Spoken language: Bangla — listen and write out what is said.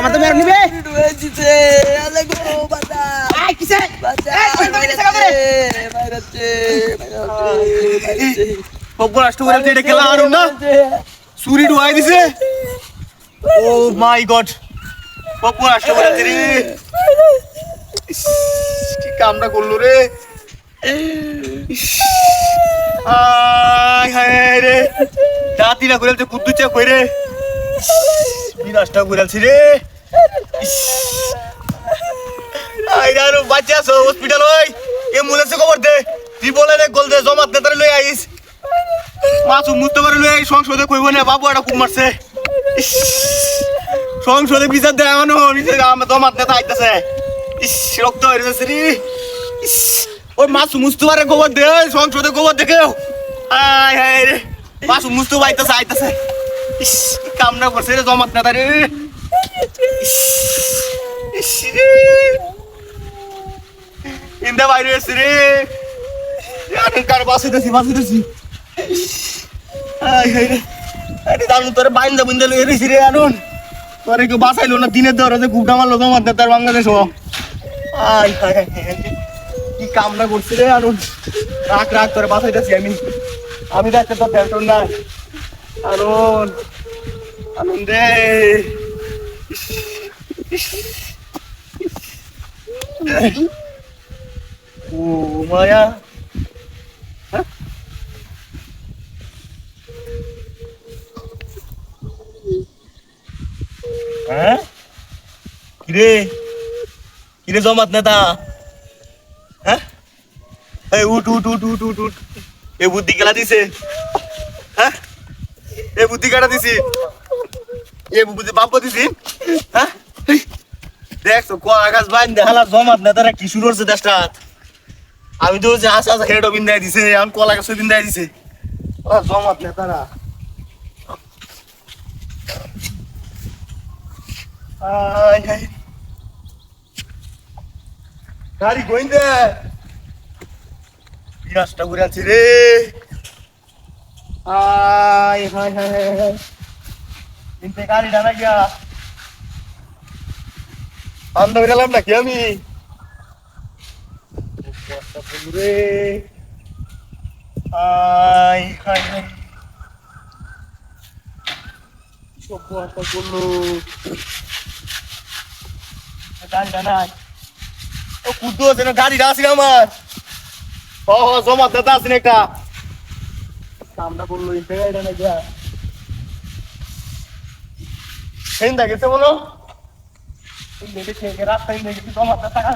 আমার তো মেরে নিবে দিছে আলে গো বাদা আই কিসে বাদা এই কই দিছে কাদরে মাইরাছে খবর আসতে বলে এটা খেলা আর না চুরি ঢুকাই দিছে ও মাই গড খবর আসতে বলে রে কি কামটা করলো রে আয় হায় রে দাঁতিরা কইলতে কুদ্দুচা কই রে বিনাশটা কইরালছি রে আই রানো বাচ্চা সো হসপিটাল ওই অ্যাম্বুলেন্সে খবর দে তুই বলে রে গোল দে জমাত নেতারে লই আইস মাসু মুস্তফারে লই আইস সংসদে কইব না বাবু এটা খুব মারছে সংসদে বিচার দেয় এমন নিচে জমাত নেতা আইতাছে রক্ত হয়ে যাচ্ছে রে ওই মাসু মুস্তফারে খবর দে সংসদে খবর দেখে আয় হায় রে মাসু মুস্তফা আইতাছে কামনা করছে রে জমাত নেতা রে ইন্দা বাইরে এসে রে কার বাসিতেছি আরে দাম তোর বাইন্দা বুন্দা লই রেছি রে আনুন তোরে কেউ বাঁচাইলো না দিনের দরে যে গুপটা মারলো জমাত নেতার বাংলাদেশ আয় হায় কি কামনা করছি রে আনুন রাখ তোরে বাঁচাইতেছি আমি দেখতে তোর টেনশন না আনুন রে ও মায়া হ্যাঁ কিরে জমাত নেতা হ্যাঁ এই উঠ এ বুদ্ধি খেলা দিছে হ্যাঁ এ বুদ্ধি কাটা দিছি এ বুদ্ধি বাপ দিছি হ্যাঁ দেখছো কোয়া গাছ বাইন দেখালা জমাত নেতারা কি শুরু করছে দেশটা আমি তো যে আসা হেড বিন্দাই দিছে আমি কলা গাছ বিন্দাই দিছে ওরা জমাত নেতারা গাড়ি গোয়েন্দে বিরাজটা ঘুরে আছি রে হায় কিন্তু গাড়ি ডানা গিয়া আন্দা বেরালাম নাকি আমি রে হায় করলো গাড়িটা নাই ও কুদ্দু আছে না গাড়িটা আছে আমার জমা দাদা আছে একটা কামটা করলো গাড়িটা নাই গিয়া সেই গেছে বলো রাস্তায় জমা টাকা